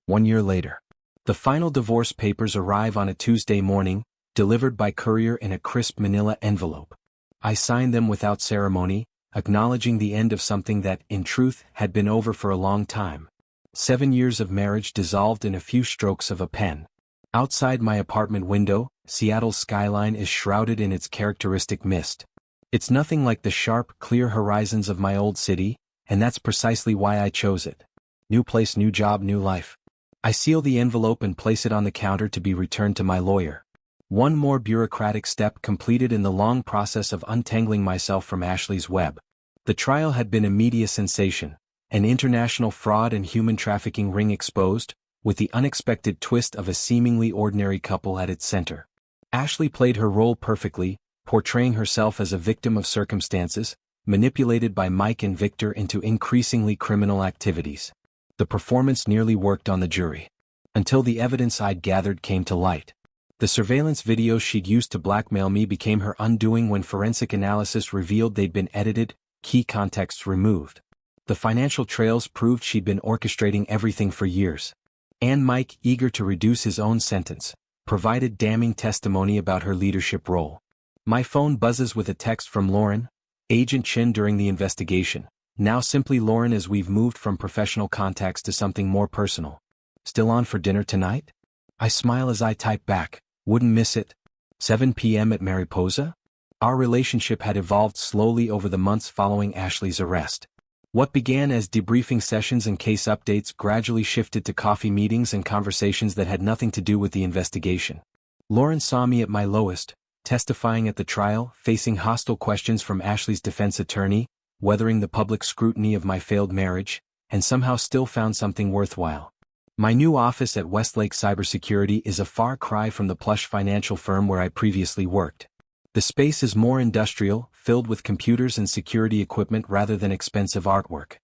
1 year later. The final divorce papers arrive on a Tuesday morning, delivered by courier in a crisp manila envelope. I sign them without ceremony, acknowledging the end of something that, in truth, had been over for a long time. 7 years of marriage dissolved in a few strokes of a pen. Outside my apartment window, Seattle's skyline is shrouded in its characteristic mist. It's nothing like the sharp, clear horizons of my old city, and that's precisely why I chose it. New place, new job, new life. I seal the envelope and place it on the counter to be returned to my lawyer. One more bureaucratic step completed in the long process of untangling myself from Ashley's web. The trial had been a media sensation, an international fraud and human trafficking ring exposed, with the unexpected twist of a seemingly ordinary couple at its center. Ashley played her role perfectly, portraying herself as a victim of circumstances, manipulated by Mike and Victor into increasingly criminal activities. The performance nearly worked on the jury. Until the evidence I'd gathered came to light. The surveillance videos she'd used to blackmail me became her undoing when forensic analysis revealed they'd been edited, key contexts removed. The financial trails proved she'd been orchestrating everything for years. And Mike, eager to reduce his own sentence, provided damning testimony about her leadership role. My phone buzzes with a text from Lauren, Agent Chin during the investigation, now simply Lauren as we've moved from professional contacts to something more personal. Still on for dinner tonight? I smile as I type back, wouldn't miss it. 7 p.m. at Mariposa? Our relationship had evolved slowly over the months following Ashley's arrest. What began as debriefing sessions and case updates gradually shifted to coffee meetings and conversations that had nothing to do with the investigation. Lauren saw me at my lowest, testifying at the trial, facing hostile questions from Ashley's defense attorney, weathering the public scrutiny of my failed marriage, and somehow still found something worthwhile. My new office at Westlake Cybersecurity is a far cry from the plush financial firm where I previously worked. The space is more industrial, filled with computers and security equipment rather than expensive artwork.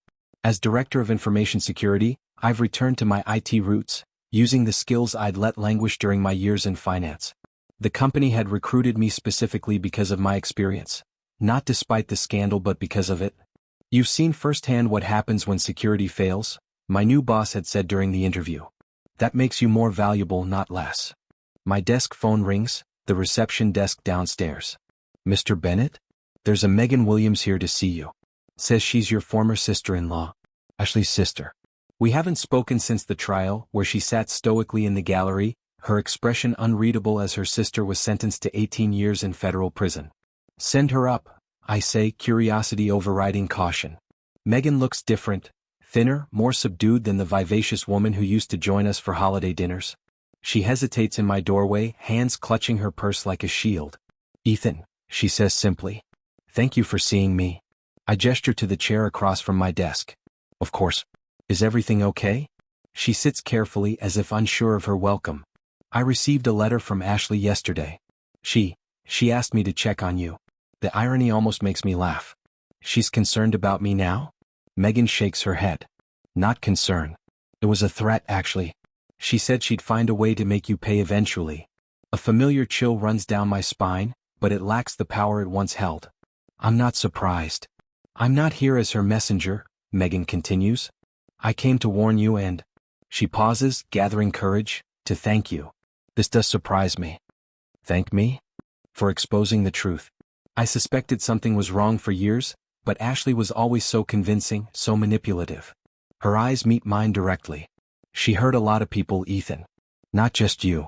As Director of Information Security, I've returned to my IT roots, using the skills I'd let languish during my years in finance. The company had recruited me specifically because of my experience, not despite the scandal but because of it. You've seen firsthand what happens when security fails, my new boss had said during the interview. That makes you more valuable, not less. My desk phone rings, the reception desk downstairs. Mr. Bennett? There's a Megan Williams here to see you. Says she's your former sister-in-law. Ashley's sister. We haven't spoken since the trial, where she sat stoically in the gallery, her expression unreadable as her sister was sentenced to 18 years in federal prison. Send her up, I say, curiosity overriding caution. Megan looks different, thinner, more subdued than the vivacious woman who used to join us for holiday dinners. She hesitates in my doorway, hands clutching her purse like a shield. Ethan, she says simply. Thank you for seeing me. I gesture to the chair across from my desk. Of course. Is everything okay? She sits carefully as if unsure of her welcome. I received a letter from Ashley yesterday. She asked me to check on you. The irony almost makes me laugh. She's concerned about me now? Megan shakes her head. Not concern. It was a threat, actually. She said she'd find a way to make you pay eventually. A familiar chill runs down my spine, but it lacks the power it once held. I'm not surprised. I'm not here as her messenger, Megan continues. I came to warn you and... She pauses, gathering courage, to thank you. This does surprise me. Thank me? For exposing the truth. I suspected something was wrong for years, but Ashley was always so convincing, so manipulative. Her eyes meet mine directly. She hurt a lot of people, Ethan. Not just you.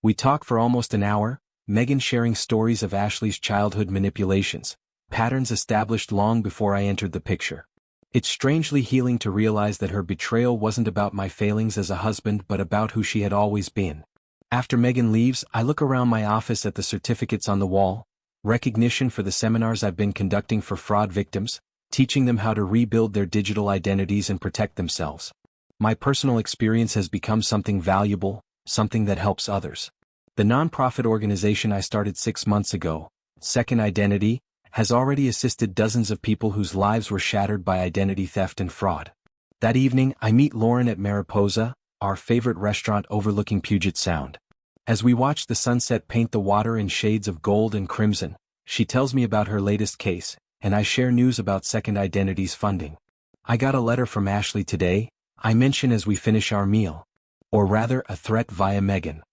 We talk for almost an hour, Megan sharing stories of Ashley's childhood manipulations, patterns established long before I entered the picture. It's strangely healing to realize that her betrayal wasn't about my failings as a husband but about who she had always been. After Megan leaves, I look around my office at the certificates on the wall, recognition for the seminars I've been conducting for fraud victims, teaching them how to rebuild their digital identities and protect themselves. My personal experience has become something valuable, something that helps others. The nonprofit organization I started 6 months ago, Second Identity, has already assisted dozens of people whose lives were shattered by identity theft and fraud. That evening, I meet Lauren at Mariposa, our favorite restaurant overlooking Puget Sound. As we watch the sunset paint the water in shades of gold and crimson, she tells me about her latest case, and I share news about Second Identity's funding. I got a letter from Ashley today, I mention as we finish our meal. Or rather, a threat via Megan.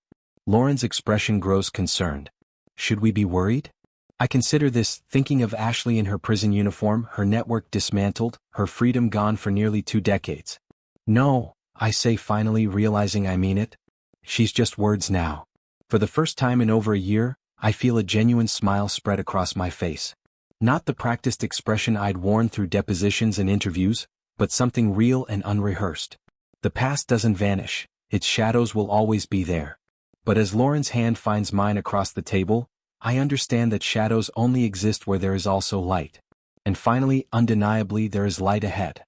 Lauren's expression grows concerned. Should we be worried? I consider this, thinking of Ashley in her prison uniform, her network dismantled, her freedom gone for nearly 2 decades. No, I say, finally realizing I mean it. She's just words now. For the first time in over a year, I feel a genuine smile spread across my face. Not the practiced expression I'd worn through depositions and interviews, but something real and unrehearsed. The past doesn't vanish, its shadows will always be there. But as Lauren's hand finds mine across the table, I understand that shadows only exist where there is also light. And finally, undeniably, there is light ahead.